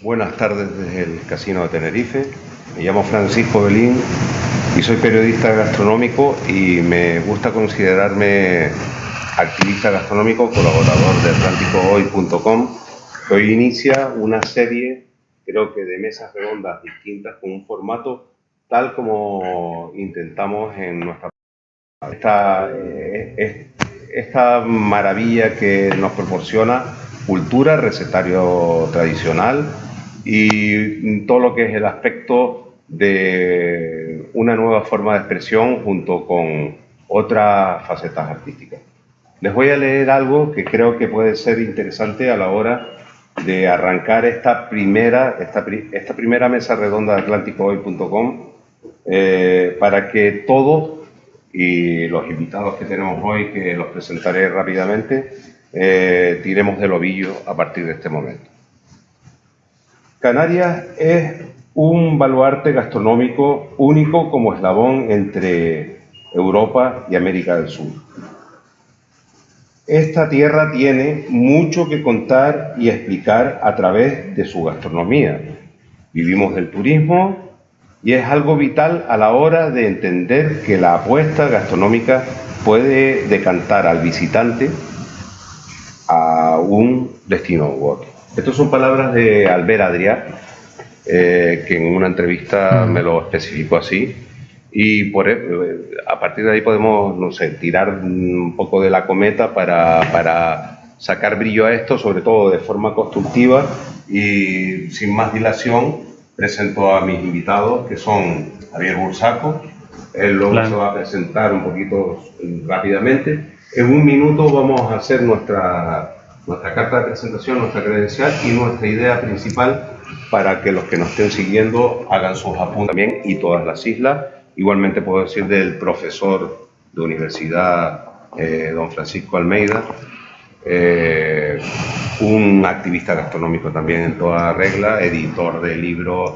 Buenas tardes desde el Casino de Tenerife. Me llamo Francisco Belín y soy periodista gastronómico y me gusta considerarme activista gastronómico, colaborador de AtlánticoHoy.com, que hoy inicia una serie, creo que de mesas redondas distintas con un formato tal como intentamos en nuestra esta maravilla que nos proporciona cultura, recetario tradicional y todo lo que es el aspecto de una nueva forma de expresión junto con otras facetas artísticas. Les voy a leer algo que creo que puede ser interesante a la hora de arrancar esta primera mesa redonda de AtlánticoHoy.com para que todos y los invitados que tenemos hoy, que los presentaré rápidamente, tiremos del ovillo a partir de este momento. Canarias es un baluarte gastronómico único como eslabón entre Europa y América del Sur. Esta tierra tiene mucho que contar y explicar a través de su gastronomía. Vivimos del turismo y es algo vital a la hora de entender que la apuesta gastronómica puede decantar al visitante a un destino u otro. Estas son palabras de Albert Adrià, que en una entrevista me lo especificó así, y a partir de ahí podemos, no sé, tirar un poco de la cometa para sacar brillo a esto, sobre todo de forma constructiva, y sin más dilación presento a mis invitados, que son Javier Bursaco. Él luego se va a presentar un poquito rápidamente. En un minuto vamos a hacer nuestra carta de presentación, nuestra credencial y nuestra idea principal para que los que nos estén siguiendo hagan sus apuntes también, y todas las islas. Igualmente puedo decir del profesor de universidad, don Francisco Almeida, un activista gastronómico también en toda regla, editor de libros,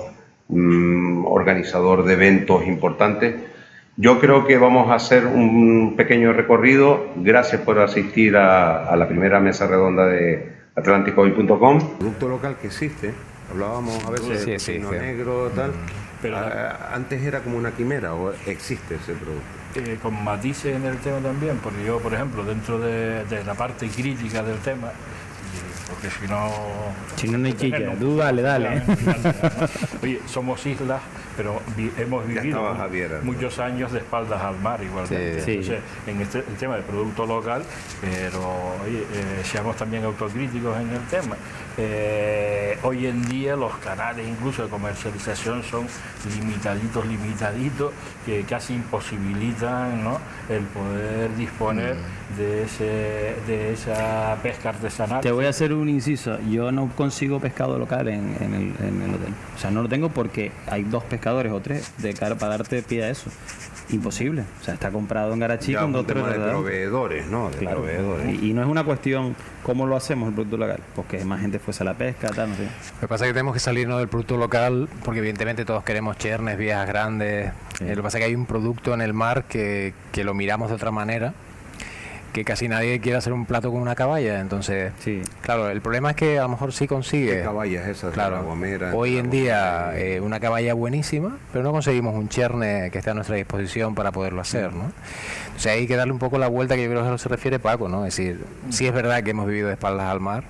organizador de eventos importantes. Yo creo que vamos a hacer un pequeño recorrido. Gracias por asistir a la primera mesa redonda de AtlánticoHoy.com. Producto local que existe, hablábamos a veces de tocino negro, tal. Pero antes era como una quimera, ¿o existe ese producto? Con matices en el tema también, porque yo, por ejemplo, dentro de la parte crítica del tema, porque si no hay chicha, tú dale. Oye, somos islas, pero hemos vivido muchos años de espaldas al mar igualmente. Sí. Entonces, en el tema del producto local, pero oye, seamos también autocríticos en el tema. Hoy en día los canales incluso de comercialización son limitaditos, que casi imposibilitan, ¿no?, el poder disponer de esa pesca artesanal. Te voy a hacer un inciso. Yo no consigo pescado local en el hotel. O sea, no lo tengo porque hay 2 pescadores o 3 para darte pie a eso. Imposible. O sea, está comprado en Garachí con 2 tema de proveedores, ¿no? Claro. Proveedores. Y no es una cuestión cómo lo hacemos el producto local, porque más gente fuese a la pesca, tal, no sé. Lo que pasa es que tenemos que salirnos del producto local, porque evidentemente todos queremos chernes, viejas grandes. Lo que pasa es que hay un producto en el mar que lo miramos de otra manera, que casi nadie quiere hacer un plato con una caballa. Entonces, claro, el problema es que a lo mejor sí consigue. ¿Qué caballas esas? Claro, de la Gomera, hoy en día una caballa buenísima, pero no conseguimos un cherne que esté a nuestra disposición para poderlo hacer, ¿no? Entonces hay que darle un poco la vuelta, que yo creo que a eso se refiere Paco, ¿no? Es decir, sí es verdad que hemos vivido de espaldas al mar,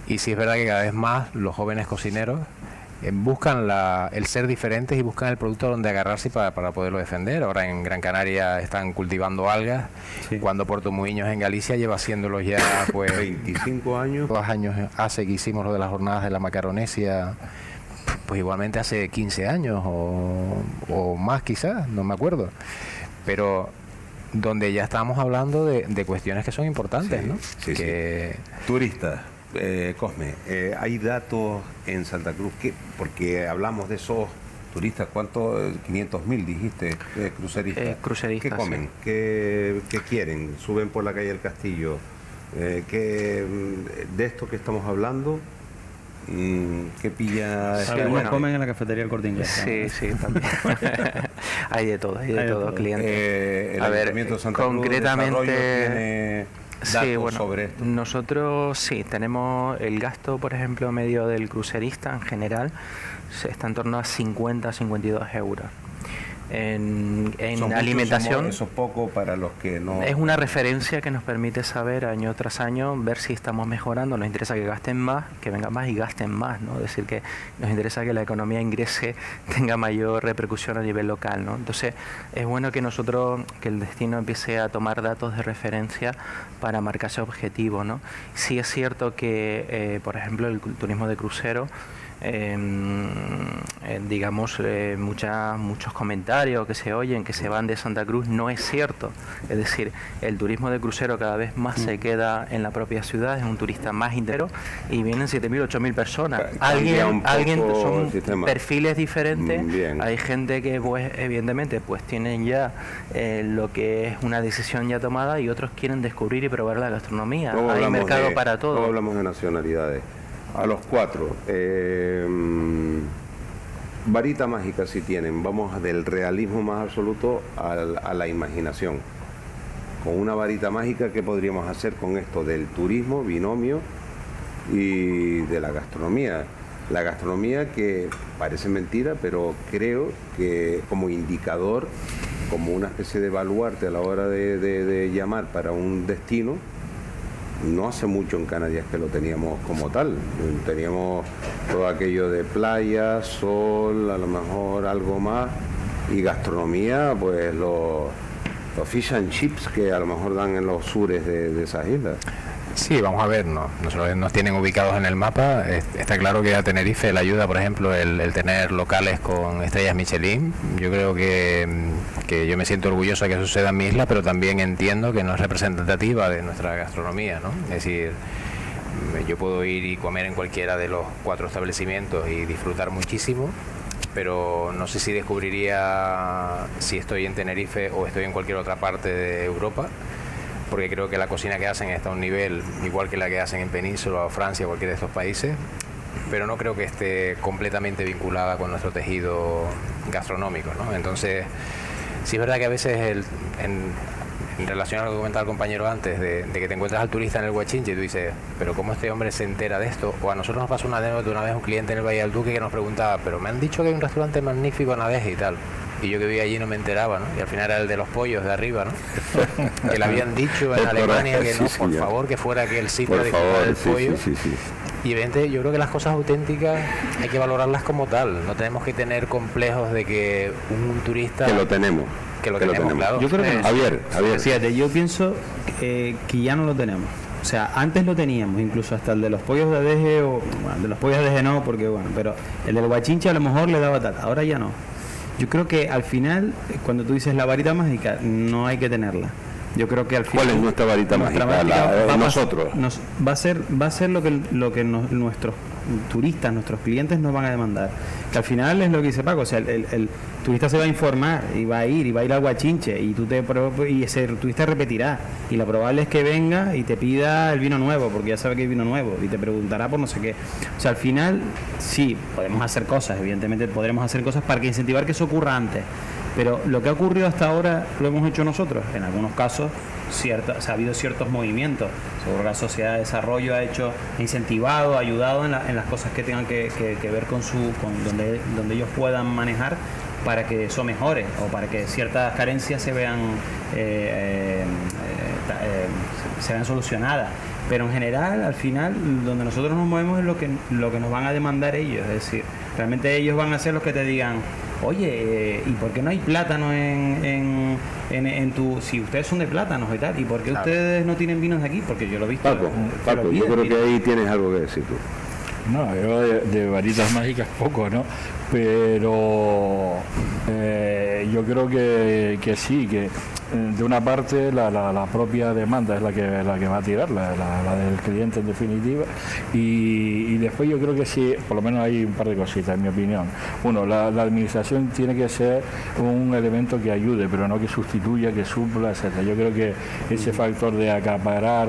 y sí es verdad que cada vez más los jóvenes cocineros buscan el ser diferentes y buscan el producto donde agarrarse para poderlo defender. Ahora en Gran Canaria están cultivando algas, cuando Puerto Muiños en Galicia lleva haciéndolo ya pues 25 años. 2 años hace que hicimos lo de las jornadas de la Macaronesia, pues igualmente hace 15 años o más quizás, no me acuerdo. Pero donde ya estamos hablando de cuestiones que son importantes, ¿no? Turistas. Cosme, ¿hay datos en Santa Cruz? Porque hablamos de esos turistas, ¿cuántos? 500.000 dijiste, cruceristas. Cruceristas. ¿Qué comen? Sí. ¿Qué quieren? ¿Suben por la calle del Castillo? De esto que estamos hablando, ¿qué pilla? Algunos comen en la cafetería del Corte Inglés. Sí, también. Hay de todo, clientes. El Ayuntamiento de Santa Cruz, concretamente... datos sobre esto. Nosotros sí, tenemos el gasto, por ejemplo, medio del crucerista en general, está en torno a 50-52 euros. En alimentación, eso es poco para los que no... Es una referencia que nos permite saber año tras año, ver si estamos mejorando. Nos interesa que gasten más, que vengan más y gasten más, ¿no? Es decir, que nos interesa que la economía ingrese, tenga mayor repercusión a nivel local, ¿no? Entonces, es bueno que que el destino empiece a tomar datos de referencia para marcarse objetivos, ¿no? Sí es cierto que, por ejemplo, el turismo de crucero, digamos, muchos comentarios que se oyen que se van de Santa Cruz, no es cierto. Es decir, el turismo de crucero cada vez más se queda en la propia ciudad, es un turista más entero y vienen 7.000, 8.000 personas. Alguien son perfiles diferentes. Bien. Hay gente que, pues, evidentemente, pues tienen ya lo que es una decisión ya tomada y otros quieren descubrir y probar la gastronomía. Hay mercado para todo. No hablamos de nacionalidades. A los 4, varita mágica si tienen, vamos del realismo más absoluto a la imaginación. Con una varita mágica, ¿qué podríamos hacer con esto del turismo, binomio y de la gastronomía? La gastronomía, que parece mentira, pero creo que como indicador, como una especie de baluarte a la hora de llamar para un destino. No hace mucho en Canarias que lo teníamos como tal. Teníamos todo aquello de playa, sol, a lo mejor algo más, y gastronomía, pues los fish and chips que a lo mejor dan en los sures de esas islas. Sí, vamos a ver, nosotros nos tienen ubicados en el mapa. Está claro que a Tenerife le ayuda, por ejemplo, el tener locales con estrellas Michelin. Yo creo que yo me siento orgulloso de que suceda en mi isla, pero también entiendo que no es representativa de nuestra gastronomía, ¿no? Es decir, yo puedo ir y comer en cualquiera de los 4 establecimientos y disfrutar muchísimo, pero no sé si descubriría si estoy en Tenerife o estoy en cualquier otra parte de Europa, porque creo que la cocina que hacen está a un nivel igual que la que hacen en Península o Francia o cualquiera de estos países, pero no creo que esté completamente vinculada con nuestro tejido gastronómico, ¿no? Entonces, sí es verdad que a veces en relación a lo que comentaba el compañero antes, de que te encuentras al turista en el Guachinche y tú dices, pero ¿cómo este hombre se entera de esto? O a nosotros nos pasó una anécdota una vez, un cliente en el Valle del Duque que nos preguntaba, pero me han dicho que hay un restaurante magnífico en Adeje y tal. Y yo que vivía allí no me enteraba, ¿no? Y al final era el de los pollos de arriba, ¿no? Que le habían dicho en Alemania que no, por favor, que fuera aquel sitio de disfrutar del pollo. Y evidentemente yo creo que las cosas auténticas hay que valorarlas como tal. No tenemos que tener complejos de que un turista... Que lo tenemos. Claro. Yo creo que Javier. Fíjate, yo pienso que ya no lo tenemos. O sea, antes lo teníamos, incluso hasta el de los pollos de Adeje, de los pollos de Adeje no, porque bueno, pero el del Guachinche a lo mejor le daba tal, ahora ya no. Yo creo que al final, cuando tú dices la varita mágica, no hay que tenerla. Yo creo que al final... ¿Cuál es nuestra varita mágica? Nosotros. Va a ser lo que nuestros turistas, nuestros clientes nos van a demandar. Que al final es lo que dice Paco, o sea, el turista se va a informar y va a ir al Guachinche y ese turista repetirá. Y lo probable es que venga y te pida el vino nuevo, porque ya sabe que hay vino nuevo, y te preguntará por no sé qué. O sea, al final, sí, podemos hacer cosas, evidentemente podremos hacer cosas para incentivar que eso ocurra antes. Pero lo que ha ocurrido hasta ahora lo hemos hecho nosotros. En algunos casos ha habido ciertos movimientos. Seguro que la Sociedad de Desarrollo ha incentivado, ha ayudado en las cosas que tengan que ver con donde ellos puedan manejar para que eso mejore o para que ciertas carencias se vean solucionadas. Pero en general, al final, donde nosotros nos movemos es lo que nos van a demandar ellos. Es decir, realmente ellos van a ser los que te digan, oye, ¿y por qué no hay plátanos en tu... Si ustedes son de plátanos y tal, ¿y por qué ustedes no tienen vinos de aquí? Porque yo lo he visto. Paco, yo creo que ahí tienes algo que decir tú. No, yo de varitas mágicas poco, ¿no? Pero yo creo que sí, que de una parte la propia demanda es la que va a tirar, la del cliente en definitiva, y después yo creo que sí, por lo menos hay un par de cositas en mi opinión. Uno, la administración tiene que ser un elemento que ayude, pero no que sustituya, que supla, etcétera. Yo creo que ese factor de acaparar,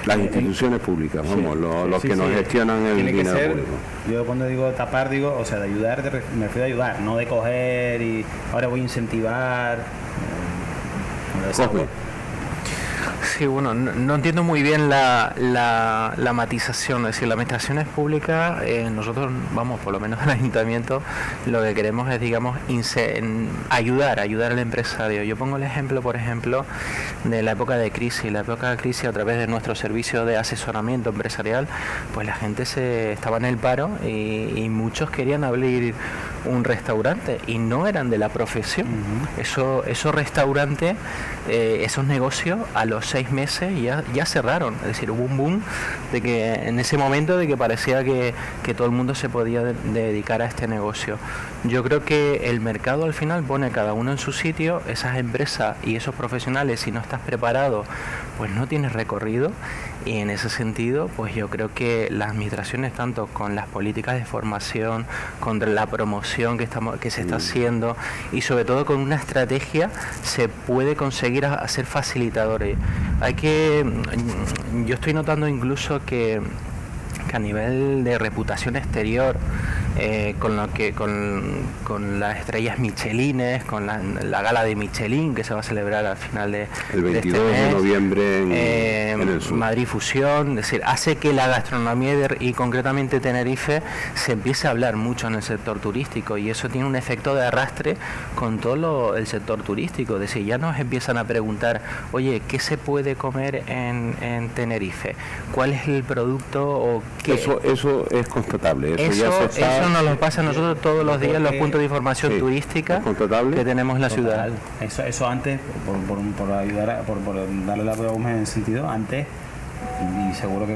las instituciones públicas, vamos, los que nos gestionan el dinero público. Yo cuando digo tapar, digo, o sea, de ayudar, me refiero a ayudar, no de coger y ahora voy a incentivar. Sí, bueno, no entiendo muy bien la matización. Es decir, las administraciones públicas, nosotros, vamos, por lo menos en el ayuntamiento, lo que queremos es, digamos, ayudar al empresario. Yo pongo el ejemplo, por ejemplo, de la época de crisis. La época de crisis, a través de nuestro servicio de asesoramiento empresarial, pues la gente estaba en el paro y muchos querían abrir un restaurante y no eran de la profesión. Esos restaurantes, esos negocios, a los 6 meses ya cerraron. Es decir, hubo un boom de que en ese momento de que parecía que todo el mundo se podía dedicar a este negocio. Yo creo que el mercado al final pone a cada uno en su sitio. Esas empresas y esos profesionales, si no estás preparado, pues no tienes recorrido. Y en ese sentido, pues yo creo que las administraciones, tanto con las políticas de formación, con la promoción que se está haciendo, y sobre todo con una estrategia, se puede conseguir hacer facilitadores. Yo estoy notando incluso que a nivel de reputación exterior, con las estrellas Michelines, con la gala de Michelin que se va a celebrar al final de el 22 de este mes, de noviembre en el sur. Madrid Fusión, es decir, hace que la gastronomía y concretamente Tenerife se empiece a hablar mucho en el sector turístico, y eso tiene un efecto de arrastre con todo el sector turístico. Es decir, ya nos empiezan a preguntar, oye, ¿qué se puede comer en Tenerife? ¿Cuál es el producto? O qué? Eso es constatable. Eso nos lo pasa a nosotros todos los días en los puntos de información turística que tenemos en la ciudad. Eso antes, por ayudar, por darle la prueba en ese sentido, antes, y seguro que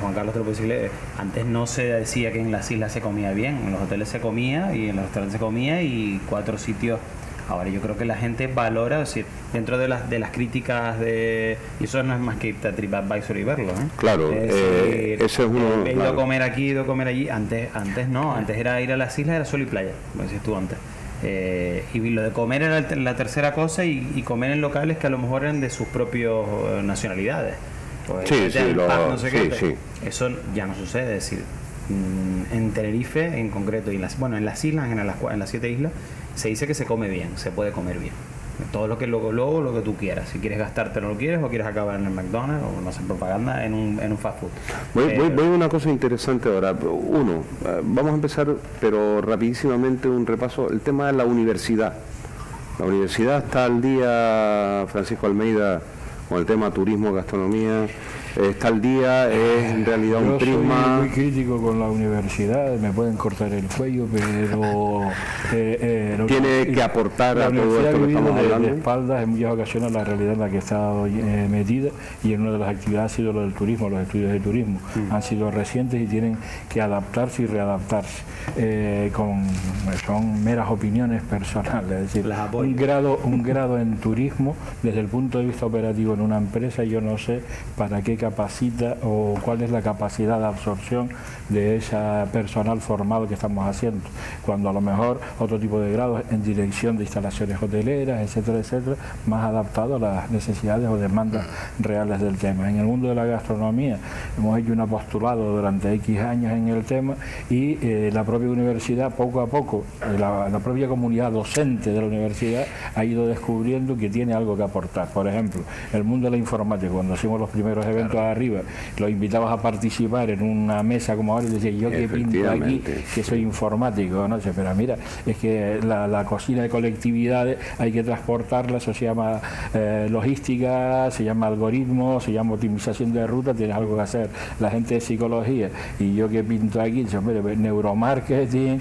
Juan Carlos te lo puede decir, antes no se decía que en las islas se comía bien, en los hoteles se comía y en los restaurantes se comía, y 4 sitios. Ahora yo creo que la gente valora, es decir, dentro de las críticas y eso no es más que TripAdvisor y verlo, ¿eh? Claro, ese es uno. He ido a comer aquí, he ido a comer allí. Antes no, antes era ir a las islas, era sol y playa, como decías tú antes. Y lo de comer era la tercera cosa, y comer en locales que a lo mejor eran de sus propias nacionalidades. Pues, eso ya no sucede. Es decir, en Tenerife en concreto, y en las islas, en las 7 islas, se dice que se come bien, se puede comer bien. Todo lo que luego lo que tú quieras. Si quieres gastarte no lo quieres, o quieres acabar en el McDonald's, o no sé, propaganda en un fast food. Voy a una cosa interesante ahora. Uno, vamos a empezar, pero rapidísimamente un repaso. El tema de la universidad. La universidad está al día, Francisco Almeida, con el tema turismo, gastronomía. Está al día, es en realidad un prisma. Soy muy crítico con la universidad, me pueden cortar el cuello, pero tiene que aportar a todo esto que estamos hablando. De espaldas en muchas ocasiones la realidad en la que he estado metida, y en una de las actividades ha sido lo del turismo. Los estudios de turismo han sido recientes y tienen que adaptarse y readaptarse. Son meras opiniones personales, es decir, un grado en turismo desde el punto de vista operativo en una empresa, yo no sé para qué capacita o cuál es la capacidad de absorción de ese personal formado que estamos haciendo, cuando a lo mejor otro tipo de grados en dirección de instalaciones hoteleras, etcétera, etcétera, más adaptado a las necesidades o demandas reales del tema. En el mundo de la gastronomía hemos hecho un apostolado durante X años en el tema, y la propia universidad, poco a poco, la propia comunidad docente de la universidad ha ido descubriendo que tiene algo que aportar. Por ejemplo, el mundo de la informática, cuando hicimos los primeros eventos arriba, los invitabas a participar en una mesa como ahora, y decía, yo que pinto aquí, que soy informático, no sé, pero mira, es que la cocina de colectividades hay que transportarla, eso se llama logística, se llama algoritmo, se llama optimización de ruta, tienes algo que hacer. La gente de psicología, y yo que pinto aquí, dice, hombre, neuromarketing,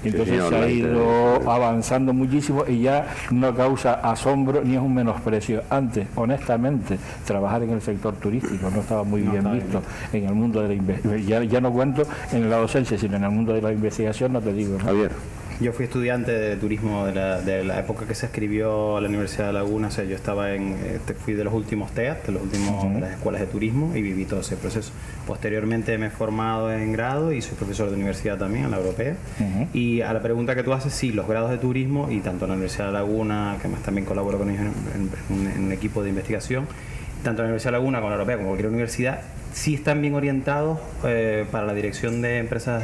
entonces se ha ido avanzando muchísimo, y ya no causa asombro ni es un menosprecio. Antes, honestamente, trabajar en el sector turístico no estaba muy bien visto en el mundo de la investigación. Ya no cuento en la docencia, sino en el mundo de la investigación, no te digo, ¿no? Javier. Yo fui estudiante de turismo de la época que se escribió la Universidad de Laguna. O sea, yo estaba fui de los últimos TEAT, de las escuelas de turismo, y viví todo ese proceso. Posteriormente me he formado en grado y soy profesor de universidad también, en la europea. Y a la pregunta que tú haces, sí, los grados de turismo, y tanto en la Universidad de Laguna, que más también colaboro con ellos en un equipo de investigación, tanto en la Universidad de Laguna como en la europea, como cualquier universidad, sí están bien orientados para la dirección de empresas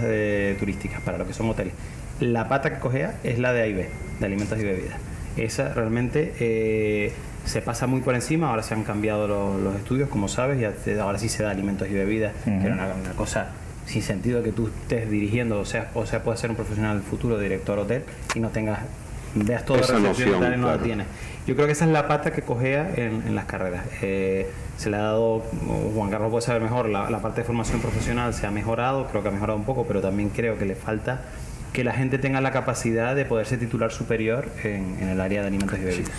turísticas, para lo que son hoteles. La pata que cogea es la de A&B, de alimentos y bebidas. Esa realmente se pasa muy por encima. Ahora se han cambiado los estudios, como sabes, y ahora sí se da alimentos y bebidas, que era una cosa sin sentido que tú estés dirigiendo, o sea, puedes ser un profesional del futuro, director hotel, y no veas todo esa recepción noción, y tal, y no claro. la tienes. Yo creo que esa es la pata que cojea en las carreras. Se le ha dado, Juan Carlos puede saber mejor, la parte de formación profesional se ha mejorado, creo que ha mejorado un poco, pero también creo que le falta que la gente tenga la capacidad de poderse titular superior en el área de alimentos y bebidas.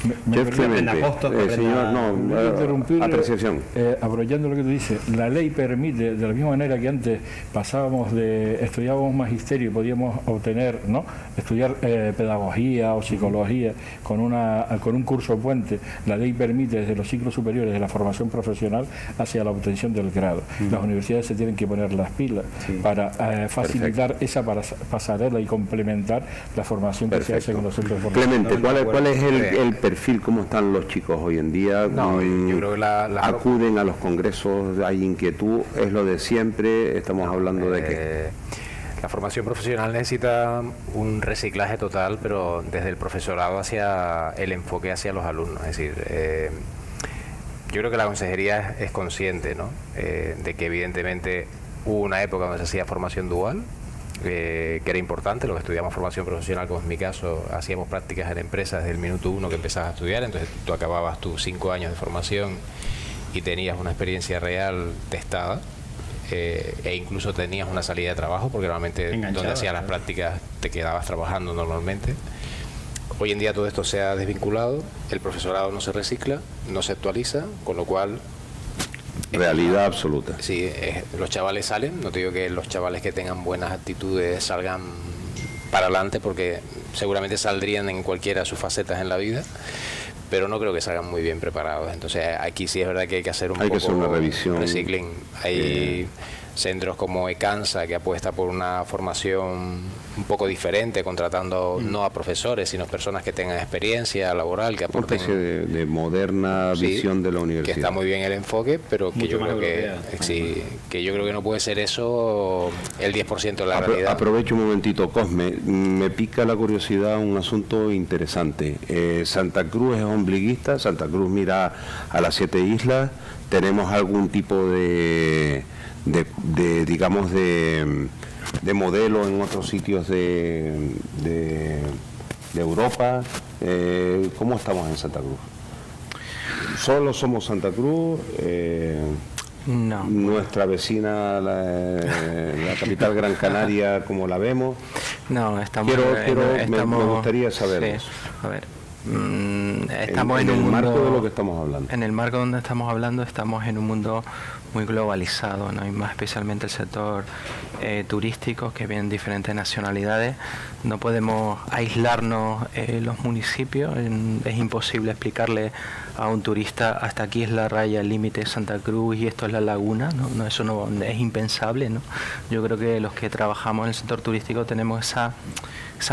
Apreciación. Aprovechando lo que tú dices, la ley permite, de la misma manera que antes estudiábamos magisterio y podíamos obtener, ¿no?, estudiar pedagogía o psicología con un curso puente, la ley permite desde los ciclos superiores de la formación profesional hacia la obtención del grado. Las universidades se tienen que poner las pilas para facilitar esa pasarela y complementar la formación que se hace con los centros de formación. Clemente, ¿cuál es el perfil? ¿Cómo están los chicos hoy en día? No, yo creo que acuden a los congresos, hay inquietud, es lo de siempre, estamos hablando de que la formación profesional necesita un reciclaje total, pero desde el profesorado hacia el enfoque hacia los alumnos. Es decir, yo creo que la consejería es consciente, ¿no?, de que evidentemente hubo una época donde se hacía formación dual, que era importante. Los que estudiamos formación profesional, como en mi caso, hacíamos prácticas en empresas desde el minuto 1 que empezabas a estudiar, entonces tú acababas tus 5 años de formación y tenías una experiencia real testada, e incluso tenías una salida de trabajo, porque normalmente donde hacías las prácticas te quedabas trabajando normalmente. Hoy en día todo esto se ha desvinculado, el profesorado no se recicla, no se actualiza, con lo cual realidad absoluta. Sí, los chavales salen, no te digo que los chavales que tengan buenas actitudes salgan para adelante, porque seguramente saldrían en cualquiera de sus facetas en la vida, pero no creo que salgan muy bien preparados. Entonces aquí sí es verdad que hay que hacer un poco una revisión. Recycling. Hay centros como Ecansa, que apuesta por una formación un poco diferente, contratando no a profesores, sino personas que tengan experiencia laboral, que aporten... Una especie de moderna visión de la universidad. Que está muy bien el enfoque, pero que yo creo que yo creo que no puede ser eso el 10% de la realidad. Aprovecho un momentito, Cosme, me pica la curiosidad un asunto interesante. Santa Cruz es ombliguista, Santa Cruz mira a las 7 islas, tenemos algún tipo de modelo en otros sitios de Europa. ¿Cómo estamos en Santa Cruz? ¿Solo somos Santa Cruz? No. Nuestra vecina, la capital Gran Canaria, ¿cómo la vemos? No, estamos... Me gustaría saber. Sí. A ver, estamos en el un marco mundo, de lo que estamos hablando. En el marco donde estamos hablando, estamos en un mundo muy globalizado, ¿no? Y más especialmente el sector turístico, que vienen diferentes nacionalidades. No podemos aislarnos los municipios. Es imposible explicarle a un turista hasta aquí es la raya, el límite de Santa Cruz y esto es la laguna, ¿no? Eso no es impensable, ¿no? Yo creo que los que trabajamos en el sector turístico tenemos esa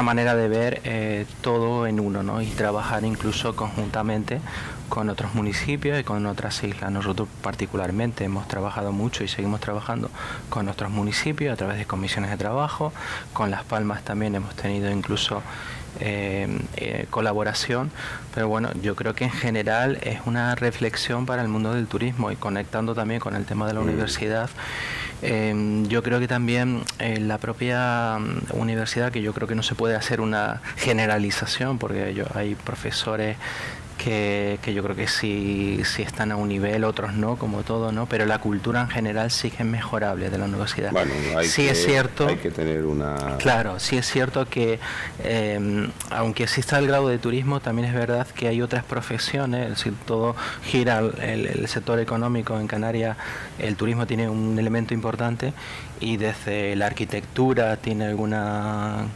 manera de ver todo en uno, ¿no? Y trabajar incluso conjuntamente con otros municipios y con otras islas. Nosotros particularmente hemos trabajado mucho y seguimos trabajando con nuestros municipios a través de comisiones de trabajo. Con Las Palmas también hemos tenido incluso colaboración, pero bueno, yo creo que en general es una reflexión para el mundo del turismo, y conectando también con el tema de la universidad. Yo creo que también la propia universidad, que yo creo que no se puede hacer una generalización, porque hay profesores que yo creo que sí están a un nivel, otros no, como todo, ¿no? Pero la cultura en general sí que es mejorable de la universidad. Bueno, es cierto, hay que tener una... Claro, sí es cierto que aunque exista el grado de turismo, también es verdad que hay otras profesiones, es decir, todo gira el sector económico en Canarias, el turismo tiene un elemento importante, y desde la arquitectura tiene alguna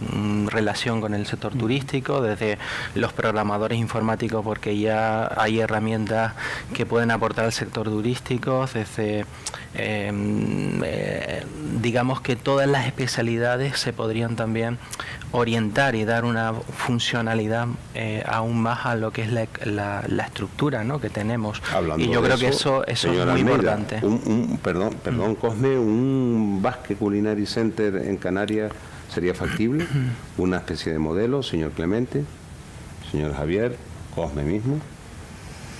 relación con el sector turístico, desde los programadores informáticos, porque ya hay herramientas que pueden aportar al sector turístico, desde digamos que todas las especialidades se podrían también orientar y dar una funcionalidad aún más a lo que es la estructura, ¿no?, que tenemos. Hablando y yo creo eso, que eso es muy Almeida, importante. Perdón, Cosme, un Basque Culinary Center en Canarias sería factible, una especie de modelo, señor Clemente, señor Javier, Cosme mismo.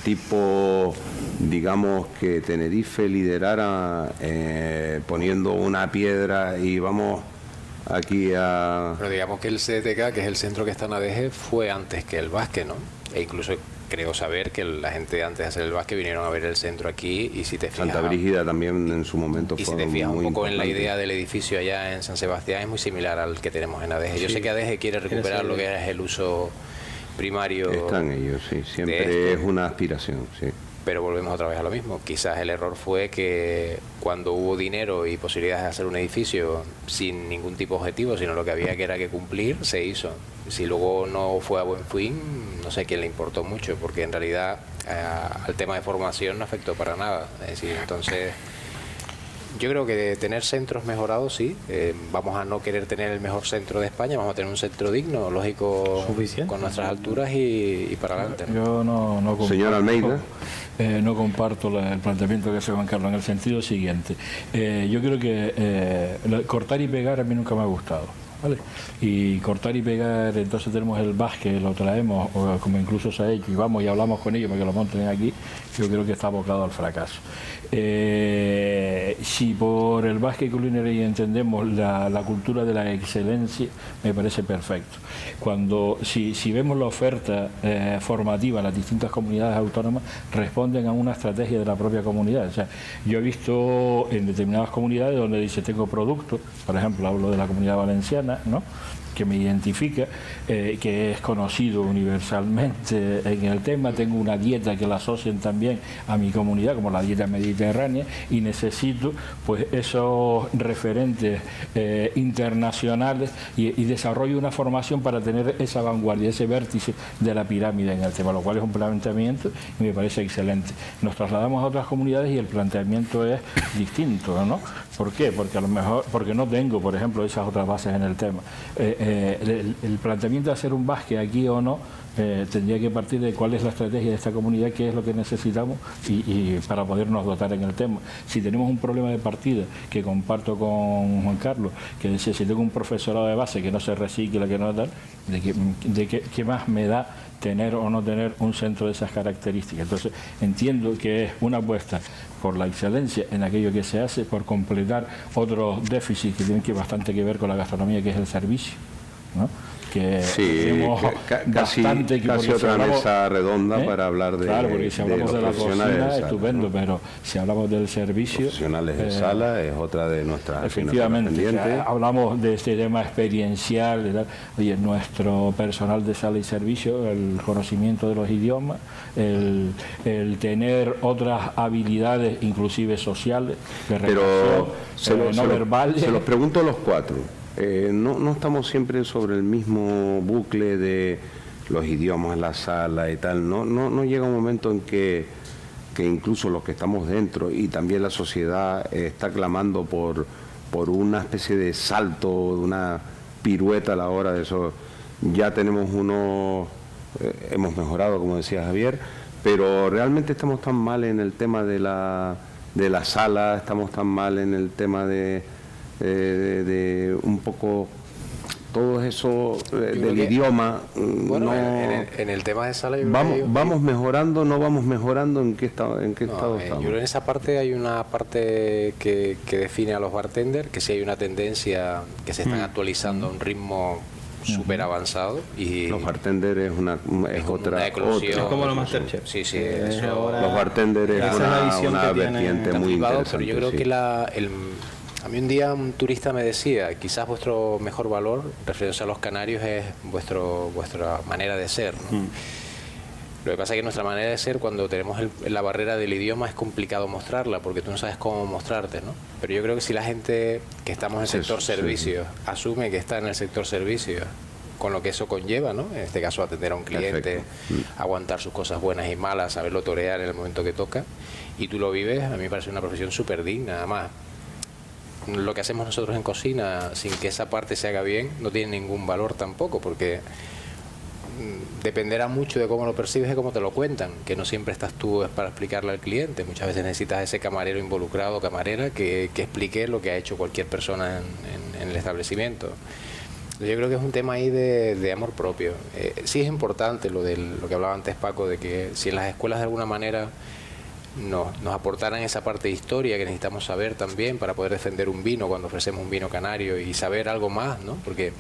tipo, digamos, que Tenerife liderara poniendo una piedra y vamos aquí a... Pero digamos que el CDTK, que es el centro que está en Adeje, fue antes que el básquet, ¿no? E incluso creo saber que la gente antes de hacer el básquet vinieron a ver el centro aquí, y si te fijas... Santa Brígida también en su momento fue muy importante. Y si te fijas un poco en la idea del edificio allá en San Sebastián, es muy similar al que tenemos en Adeje. Yo sé que Adeje quiere recuperar lo que es el uso primario. Están ellos, sí, siempre es una aspiración, sí. Pero volvemos otra vez a lo mismo. Quizás el error fue que cuando hubo dinero y posibilidades de hacer un edificio sin ningún tipo de objetivo, sino lo que había que era que cumplir, se hizo. Si luego no fue a buen fin, no sé a quién le importó mucho, porque en realidad al tema de formación no afectó para nada. Es decir, entonces... Yo creo que tener centros mejorados, sí. Vamos a no querer tener el mejor centro de España, vamos a tener un centro digno, lógico, con nuestras alturas y para adelante, ¿no? Yo no comparto, señor Almeida. No comparto el planteamiento que hace Juan Carlos en el sentido siguiente. Yo creo que cortar y pegar a mí nunca me ha gustado. ¿Vale? Y cortar y pegar, entonces tenemos el básquet, lo traemos, o como incluso se ha hecho, y vamos y hablamos con ellos para que lo monten aquí. Yo creo que está abocado al fracaso. Si por el básquet culinary entendemos la cultura de la excelencia, me parece perfecto. Si vemos la oferta formativa, las distintas comunidades autónomas responden a una estrategia de la propia comunidad. O sea, yo he visto en determinadas comunidades donde dice tengo productos, por ejemplo hablo de la comunidad valenciana, ¿no?, que me identifica, que es conocido universalmente en el tema, tengo una dieta que la asocian también a mi comunidad como la dieta mediterránea, y necesito pues esos referentes internacionales y desarrollo una formación para tener esa vanguardia, ese vértice de la pirámide en el tema, lo cual es un planteamiento y me parece excelente. Nos trasladamos a otras comunidades y el planteamiento es distinto, ¿no? ¿Por qué? Porque a lo mejor, porque no tengo, por ejemplo, esas otras bases en el tema. El planteamiento de hacer un básquet aquí o no tendría que partir de cuál es la estrategia de esta comunidad, qué es lo que necesitamos y para podernos dotar en el tema. Si tenemos un problema de partida, que comparto con Juan Carlos, que decía, si tengo un profesorado de base que no se recicla, que no tal, ¿qué más me da tener o no tener un centro de esas características? Entonces entiendo que es una apuesta por la excelencia en aquello que se hace, por completar otros déficits que tienen bastante que ver con la gastronomía, que es el servicio, ¿no? Que tenemos casi otra mesa redonda para hablar de... Claro, porque si hablamos de la cocina, estupendo, ¿no? Pero si hablamos del servicio... Profesionales de sala es otra de nuestras... Efectivamente, hablamos de este tema experiencial, de tal. Oye, nuestro personal de sala y servicio, el conocimiento de los idiomas, el tener otras habilidades, inclusive sociales, de relación, no verbales... Se los pregunto a los cuatro. No estamos siempre sobre el mismo bucle de los idiomas, la sala y tal. No llega un momento en que incluso los que estamos dentro y también la sociedad está clamando por una especie de salto, de una pirueta a la hora de eso. Ya tenemos hemos mejorado, como decía Javier, pero realmente estamos tan mal en el tema de la sala, estamos tan mal en el tema de un poco todo eso del idioma. Bueno, en el tema de sala vamos mejorando, no vamos mejorando, ¿en qué estado estamos? Yo creo que en esa parte hay una parte que define a los bartenders, que sí hay una tendencia que se están actualizando a un ritmo súper avanzado, y los bartenders es otra eclosión. Es como los Masterchef. Sí, eso, los bartenders es una vertiente muy interesante. Pero yo creo que a mí un día un turista me decía, quizás vuestro mejor valor, refiriéndose a los canarios, es vuestra manera de ser, ¿no? Lo que pasa es que nuestra manera de ser, cuando tenemos la barrera del idioma, es complicado mostrarla, porque tú no sabes cómo mostrarte, ¿no? Pero yo creo que si la gente que estamos en el sector servicios asume que está en el sector servicios, con lo que eso conlleva, ¿no? En este caso atender a un cliente, aguantar sus cosas buenas y malas, saberlo torear en el momento que toca, y tú lo vives, a mí me parece una profesión súper digna. Además, lo que hacemos nosotros en cocina, sin que esa parte se haga bien, no tiene ningún valor tampoco, porque dependerá mucho de cómo lo percibes y cómo te lo cuentan, que no siempre estás tú para explicarle al cliente. Muchas veces necesitas ese camarero involucrado, camarera, que explique lo que ha hecho cualquier persona en el establecimiento. Yo creo que es un tema ahí de amor propio. Sí es importante lo que hablaba antes Paco, de que si en las escuelas de alguna manera nos aportaran esa parte de historia que necesitamos saber también para poder defender un vino cuando ofrecemos un vino canario y saber algo más, ¿no? Porque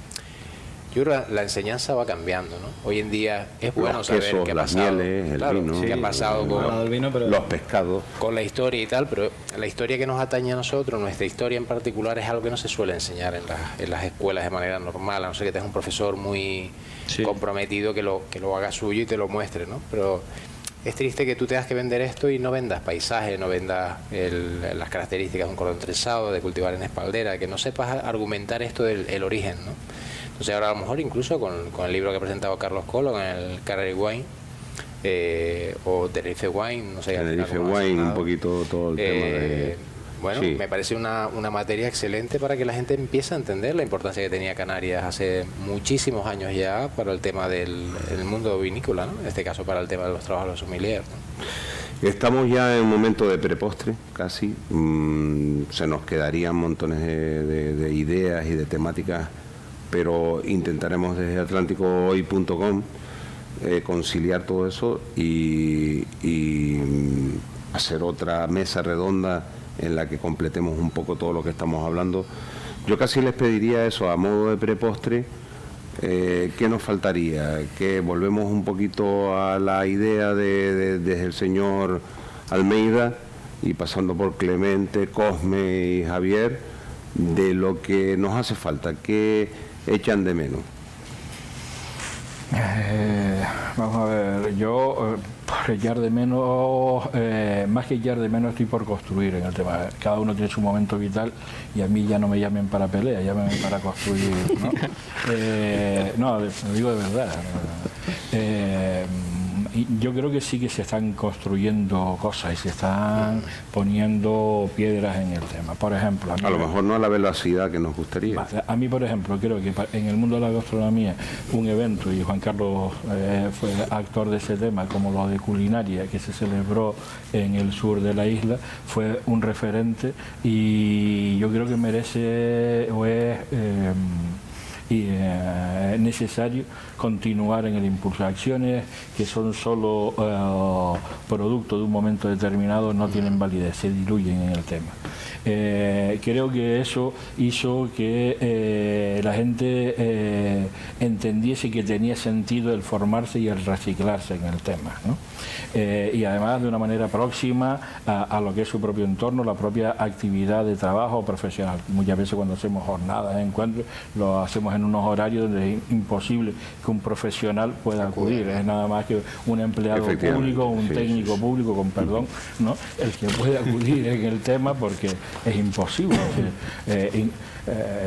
yo creo que la enseñanza va cambiando, ¿no? Hoy en día es bueno saber qué ha pasado, mieles, el vino, qué ha pasado con los pescados, con la historia y tal, pero la historia que nos atañe a nosotros, nuestra historia en particular, es algo que no se suele enseñar en las escuelas de manera normal, a no ser que tengas un profesor muy comprometido que lo haga suyo y te lo muestre, ¿no? Pero es triste que tú tengas que vender esto y no vendas paisaje, no vendas las características de un cordón trenzado, de cultivar en espaldera, que no sepas argumentar esto del origen, ¿no? Entonces ahora a lo mejor incluso con el libro que ha presentado Carlos Colo, con el Canary Wine, o Tenerife Wine, no sé. Tenerife Wine, un poquito todo el tema de... Bueno, me parece una materia excelente para que la gente empiece a entender la importancia que tenía Canarias hace muchísimos años ya para el tema del mundo vinícola, ¿no? En este caso para el tema de los trabajos de los sommeliers, ¿no? Estamos ya en un momento de prepostre, casi. Se nos quedarían montones de ideas y de temáticas, pero intentaremos desde atlánticohoy.com conciliar todo eso y hacer otra mesa redonda en la que completemos un poco todo lo que estamos hablando. Yo casi les pediría eso a modo de prepostre. ¿Qué nos faltaría? Que volvemos un poquito a la idea desde el señor Almeida y pasando por Clemente, Cosme y Javier, de lo que nos hace falta. ¿Qué echan de menos? Vamos a ver, yo por echar de menos, más que echar de menos, estoy por construir en el tema. Cada uno tiene su momento vital y a mí ya no me llamen para pelea, llámenme para construir, ¿no? No, lo digo de verdad. Yo creo que sí que se están construyendo cosas y se están poniendo piedras en el tema. Por ejemplo, a lo mejor no a la velocidad que nos gustaría. A mí, por ejemplo, creo que en el mundo de la gastronomía un evento, y Juan Carlos fue actor de ese tema, como lo de culinaria, que se celebró en el sur de la isla, fue un referente y yo creo que merece o es necesario continuar en el impulso. Acciones que son solo producto de un momento determinado no tienen validez, se diluyen en el tema. Creo que eso hizo que la gente entendiese que tenía sentido el formarse y el reciclarse en el tema, ¿no? Y además de una manera próxima a lo que es su propio entorno, la propia actividad de trabajo profesional. Muchas veces cuando hacemos jornadas, encuentros, lo hacemos en unos horarios donde es imposible que un profesional pueda acudir, es nada más que un empleado público, un técnico público, con perdón, ¿no? El que puede acudir en el tema, porque es imposible.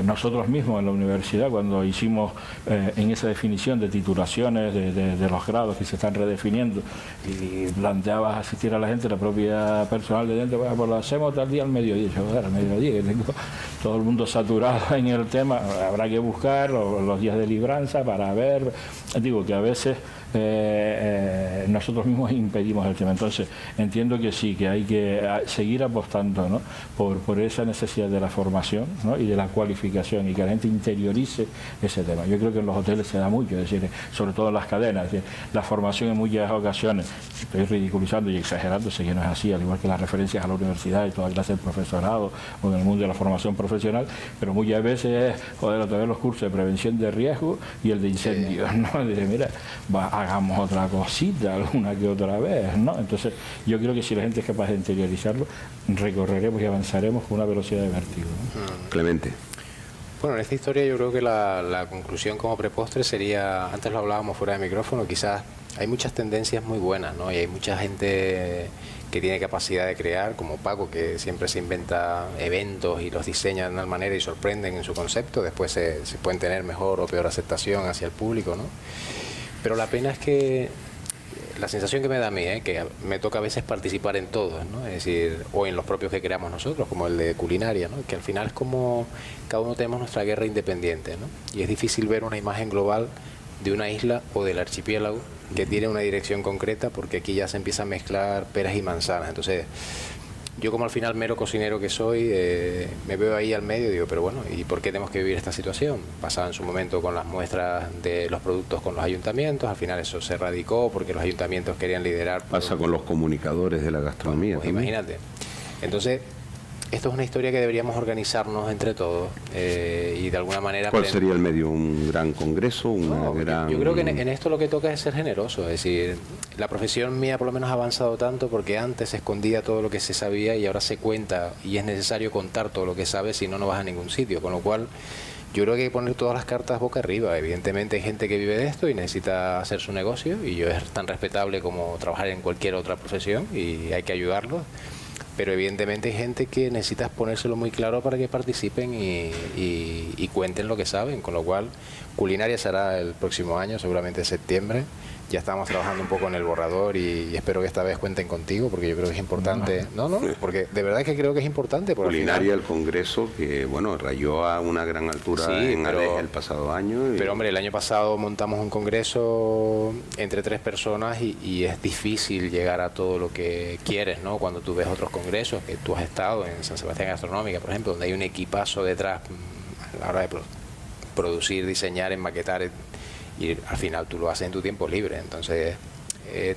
Nosotros mismos en la universidad, cuando hicimos en esa definición de titulaciones de los grados que se están redefiniendo y planteabas asistir a la gente, la propia personal de dentro, bueno, pues lo hacemos tal día al mediodía. Yo, al mediodía, que tengo todo el mundo saturado en el tema, habrá que buscar los días de libranza para ver. Digo que a veces nosotros mismos impedimos el tema. Entonces entiendo que sí, que hay que seguir apostando, ¿no? por esa necesidad de la formación, ¿no? y de la cualificación, y que la gente interiorice ese tema. Yo creo que en los hoteles se da mucho, es decir, sobre todo en las cadenas, es decir, la formación en muchas ocasiones, estoy ridiculizando y exagerando, sé que no es así, al igual que las referencias a la universidad y toda clase de profesorado o en el mundo de la formación profesional, pero muchas veces es, joder, otra vez los cursos de prevención de riesgo y el de incendios, ¿no? Dice, mira, hagamos otra cosita alguna que otra vez, ¿no? Entonces yo creo que si la gente es capaz de interiorizarlo, recorreremos y avanzaremos con una velocidad de vértigo, ¿no? Clemente. Bueno, en esta historia yo creo que la conclusión como prepostre sería, antes lo hablábamos fuera de micrófono, quizás hay muchas tendencias muy buenas, ¿no? Y hay mucha gente que tiene capacidad de crear, como Paco, que siempre se inventa eventos y los diseña de una manera y sorprenden en su concepto, después se pueden tener mejor o peor aceptación hacia el público, ¿no? Pero la pena es que la sensación que me da a mí, que me toca a veces participar en todos, ¿no? Es decir, o en los propios que creamos nosotros, como el de culinaria, ¿no? Que al final es como cada uno tenemos nuestra guerra independiente, ¿no? Y es difícil ver una imagen global de una isla o del archipiélago que tiene una dirección concreta, porque aquí ya se empieza a mezclar peras y manzanas. Entonces, yo como al final mero cocinero que soy, me veo ahí al medio y digo, pero bueno, ¿y por qué tenemos que vivir esta situación? Pasaba en su momento con las muestras de los productos con los ayuntamientos, al final eso se radicó porque los ayuntamientos querían liderar. Pasa con los comunicadores de la gastronomía. Pues imagínate. Entonces, esto es una historia que deberíamos organizarnos entre todos y de alguna manera... ¿Cuál sería el medio? ¿Un gran congreso? Yo creo que en esto lo que toca es ser generoso. Es decir, la profesión mía por lo menos ha avanzado tanto porque antes se escondía todo lo que se sabía y ahora se cuenta y es necesario contar todo lo que sabes, si no, no vas a ningún sitio. Con lo cual, yo creo que hay que poner todas las cartas boca arriba. Evidentemente hay gente que vive de esto y necesita hacer su negocio y yo es tan respetable como trabajar en cualquier otra profesión y hay que ayudarlos. Pero evidentemente hay gente que necesita ponérselo muy claro para que participen y cuenten lo que saben, con lo cual culinaria será el próximo año, seguramente en septiembre. Ya estamos trabajando un poco en el borrador y espero que esta vez cuenten contigo porque yo creo que es importante. No, porque de verdad que creo que es importante. Culinaria, el Congreso, que bueno, rayó a una gran altura en Aleja el pasado año. Pero hombre, el año pasado montamos un congreso entre 3 personas y es difícil llegar a todo lo que quieres, ¿no? Cuando tú ves otros congresos, que tú has estado en San Sebastián Gastronómica, por ejemplo, donde hay un equipazo detrás a la hora de producir, diseñar, enmaquetar, y al final tú lo haces en tu tiempo libre. Entonces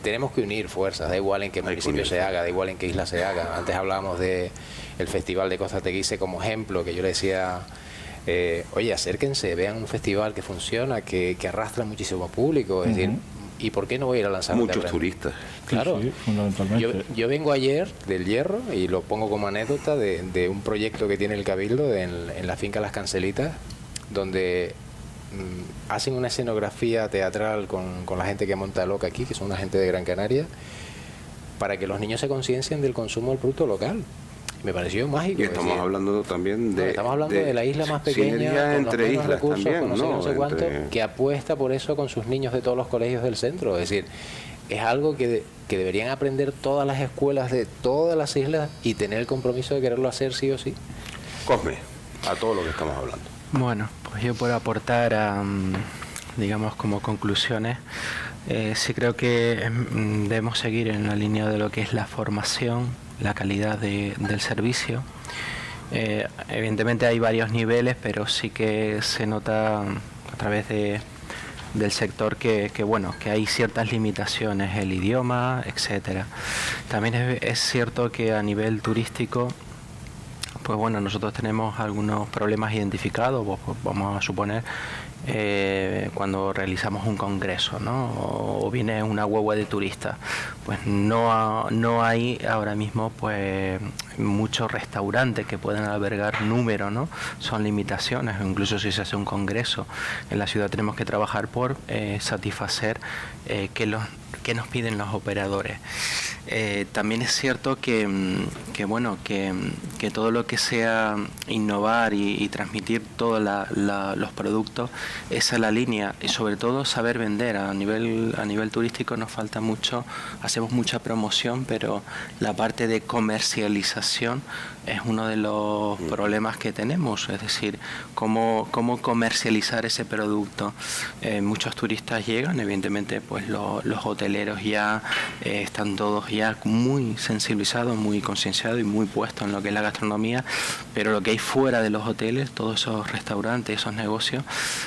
tenemos que unir fuerzas, da igual en qué municipio se haga, da igual en qué isla se haga. Antes hablábamos de el Festival de Costa Teguise como ejemplo, que yo le decía, oye, acérquense, vean un festival que funciona, que arrastra muchísimo público, es decir, ¿y por qué no voy a ir a lanzar muchos turistas? Claro, sí, fundamentalmente. Yo vengo ayer del Hierro y lo pongo como anécdota de un proyecto que tiene el Cabildo en la finca Las Cancelitas, donde hacen una escenografía teatral con la gente que monta Loca aquí, que son una gente de Gran Canaria, para que los niños se conciencien del consumo del producto local. Me pareció mágico. Y estamos hablando también de la isla más pequeña, entre islas recursos, también, no sé cuánto, que apuesta por eso con sus niños de todos los colegios del centro. Es decir, es algo que deberían aprender todas las escuelas de todas las islas y tener el compromiso de quererlo hacer sí o sí. Cosme, a todo lo que estamos hablando. Bueno, pues yo por aportar digamos como conclusiones, sí creo que debemos seguir en la línea de lo que es la formación, la calidad del servicio. Evidentemente hay varios niveles, pero sí que se nota a través del sector que hay ciertas limitaciones, el idioma, etcétera. También es cierto que a nivel turístico, pues bueno, nosotros tenemos algunos problemas identificados, pues vamos a suponer, cuando realizamos un congreso, ¿no? O viene una huehue de turistas, pues no hay ahora mismo pues muchos restaurantes que puedan albergar número, ¿no? Son limitaciones, incluso si se hace un congreso en la ciudad tenemos que trabajar por satisfacer que nos piden los operadores. También es cierto que todo lo que sea innovar y transmitir todos los productos, esa es la línea, y sobre todo saber vender. A nivel turístico nos falta mucho, hacemos mucha promoción, pero la parte de comercialización es uno de los problemas que tenemos, es decir, cómo comercializar ese producto. Muchos turistas llegan, evidentemente pues los hoteleros ya están todos ya muy sensibilizados, muy concienciados y muy puestos en lo que es la gastronomía, pero lo que hay fuera de los hoteles, todos esos restaurantes, esos negocios,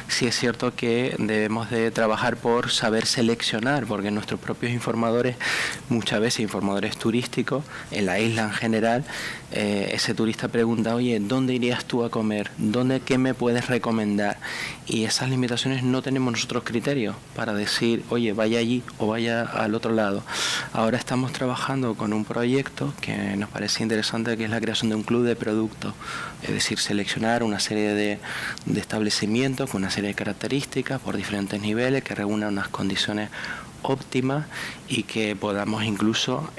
sí es cierto que debemos de trabajar por saber seleccionar, porque nuestros propios informadores, muchas veces informadores turísticos, en la isla en general, ese turista pregunta, oye, ¿dónde irías tú a comer? ¿Qué me puedes recomendar? Y esas limitaciones no tenemos nosotros criterios para decir, oye, vaya allí o vaya al otro lado. Ahora estamos trabajando con un proyecto que nos parece interesante, que es la creación de un club de productos, es decir, seleccionar una serie de establecimientos con una serie de características por diferentes niveles que reúnan unas condiciones óptimas y que podamos incluso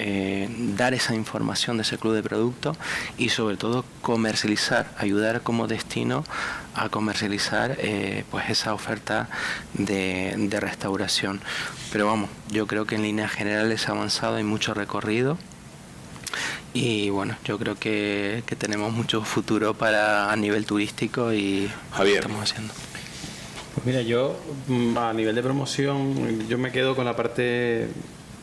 dar esa información de ese club de productos y sobre todo comercializar, ayudar como destino a comercializar pues esa oferta de restauración. Pero vamos, yo creo que en líneas generales ha avanzado, hay mucho recorrido y bueno, yo creo que tenemos mucho futuro a nivel turístico y Javier, lo estamos haciendo. Pues mira, yo a nivel de promoción, yo me quedo con la parte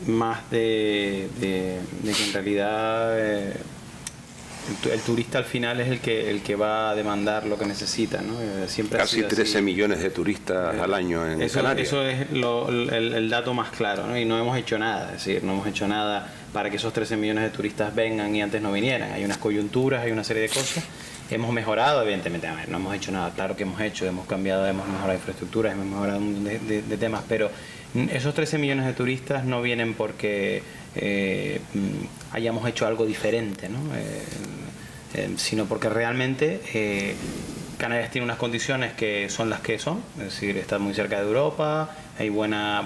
más de que en realidad el turista al final es el que va a demandar lo que necesita, ¿no? Siempre casi 13 millones de turistas al año en Canarias. Eso es el dato más claro, ¿no? Y no hemos hecho nada, es decir, no hemos hecho nada para que esos 13 millones de turistas vengan y antes no vinieran. Hay unas coyunturas, hay una serie de cosas. Hemos mejorado, evidentemente, no hemos hecho nada, claro que hemos hecho, hemos cambiado, hemos mejorado infraestructuras, hemos mejorado un montón de temas, pero esos 13 millones de turistas no vienen porque hayamos hecho algo diferente, ¿no? Sino porque realmente Canarias tiene unas condiciones que son las que son, es decir, está muy cerca de Europa, hay buenas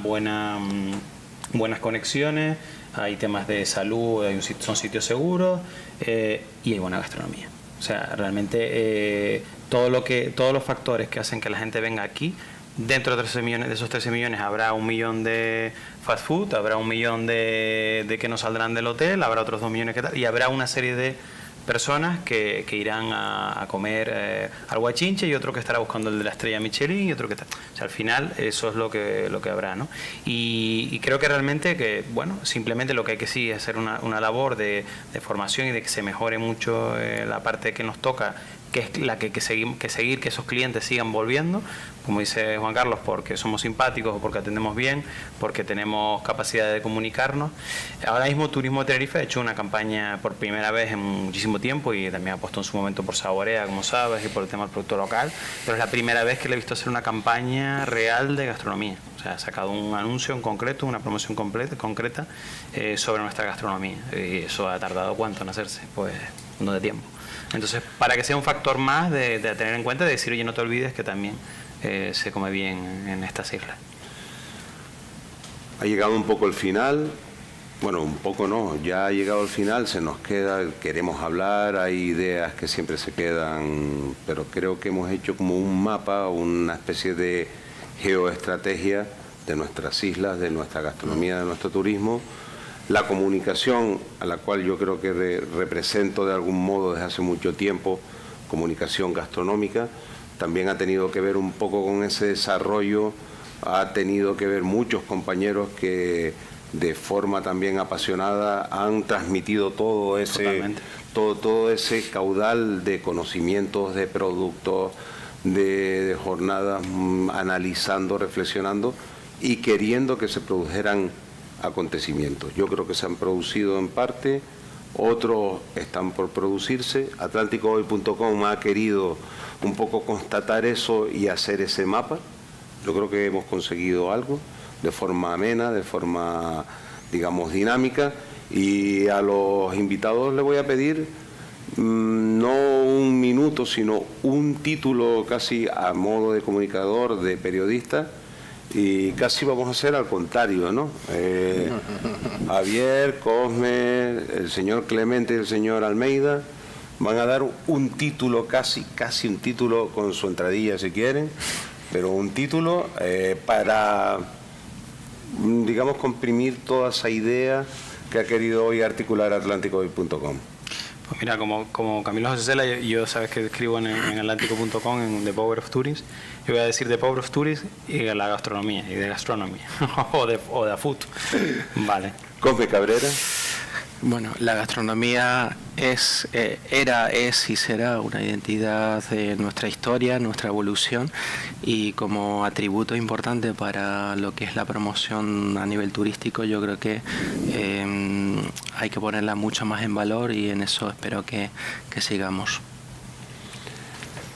conexiones, hay temas de salud, son sitios seguros y hay buena gastronomía. O sea, realmente todos los factores que hacen que la gente venga aquí, dentro de 13 millones, de esos 13 millones habrá 1 millón de fast food, habrá 1 millón de que no saldrán del hotel, habrá otros 2 millones que tal, y habrá una serie de personas que irán a comer al Guachinche y otro que estará buscando el de la estrella Michelin y otro que tal. O sea, al final eso es lo que habrá, ¿no? Y creo que realmente que, bueno, simplemente lo que hay que sí es hacer una labor de formación y de que se mejore mucho la parte que nos toca, que es la que seguir que esos clientes sigan volviendo, como dice Juan Carlos, porque somos simpáticos o porque atendemos bien, porque tenemos capacidad de comunicarnos. Ahora mismo Turismo de Tenerife ha hecho una campaña por primera vez en muchísimo tiempo y también ha puesto en su momento por Saborea, como sabes, y por el tema del producto local, pero es la primera vez que le he visto hacer una campaña real de gastronomía. O sea, ha sacado un anuncio en concreto, una promoción concreta sobre nuestra gastronomía. Y eso ha tardado ¿cuánto en hacerse? Pues un montón de tiempo. Entonces, para que sea un factor más de tener en cuenta, de decir, oye, no te olvides que también se come bien en estas islas. Ha llegado un poco el final, bueno, un poco no, ya ha llegado el final, se nos queda, queremos hablar, hay ideas que siempre se quedan, pero creo que hemos hecho como un mapa, una especie de geoestrategia de nuestras islas, de nuestra gastronomía, de nuestro turismo. La comunicación, a la cual yo creo que represento de algún modo desde hace mucho tiempo, comunicación gastronómica, también ha tenido que ver un poco con ese desarrollo, ha tenido que ver muchos compañeros que de forma también apasionada han transmitido todo ese caudal de conocimientos, de productos, de jornadas, analizando, reflexionando y queriendo que se produjeran acontecimientos. Yo creo que se han producido en parte, otros están por producirse. Atlánticohoy.com ha querido un poco constatar eso y hacer ese mapa. Yo creo que hemos conseguido algo de forma amena, de forma, digamos, dinámica, y a los invitados les voy a pedir no un minuto, sino un título casi a modo de comunicador, de periodista. Y casi vamos a hacer al contrario, ¿no? Javier, Cosme, el señor Clemente y el señor Almeida van a dar un título, casi un título con su entradilla si quieren, pero un título para, digamos, comprimir toda esa idea que ha querido hoy articular Atlánticohoy.com. Pues mira, como Camilo José Cela, yo sabes que escribo en atlántico.com, en The Power of Tourism. Yo voy a decir The Power of Tourism y la gastronomía, y de gastronomía, o de food. Vale. Cosme Cabrera. Bueno, la gastronomía era, es y será una identidad de nuestra historia, nuestra evolución, y como atributo importante para lo que es la promoción a nivel turístico, yo creo que hay que ponerla mucho más en valor, y en eso espero que sigamos.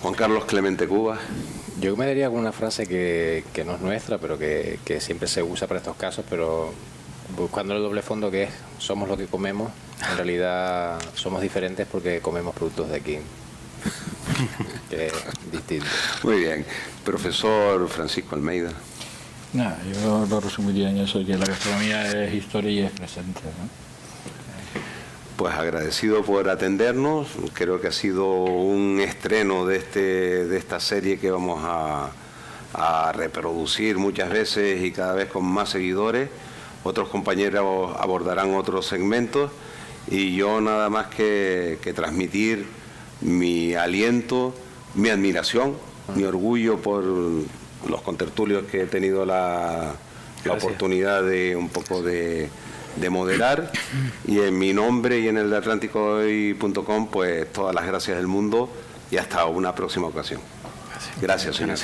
Juan Carlos Clemente Cuba. Yo me diría con una frase que no es nuestra, pero que siempre se usa para estos casos, pero buscando el doble fondo, que es somos lo que comemos. En realidad somos diferentes porque comemos productos de aquí, que es distinto. Muy bien. Profesor Francisco Almeida. Nada, yo lo resumiría en eso, que la gastronomía es historia y es presente, ¿no? Pues agradecido por atendernos. Creo que ha sido un estreno de esta serie que vamos a reproducir muchas veces y cada vez con más seguidores. Otros compañeros abordarán otros segmentos, y yo nada más que transmitir mi aliento, mi admiración, mi orgullo por los contertulios que he tenido la oportunidad de un poco de de moderar, y en mi nombre y en el de atlánticohoy.com, pues todas las gracias del mundo y hasta una próxima ocasión. Gracias, señor.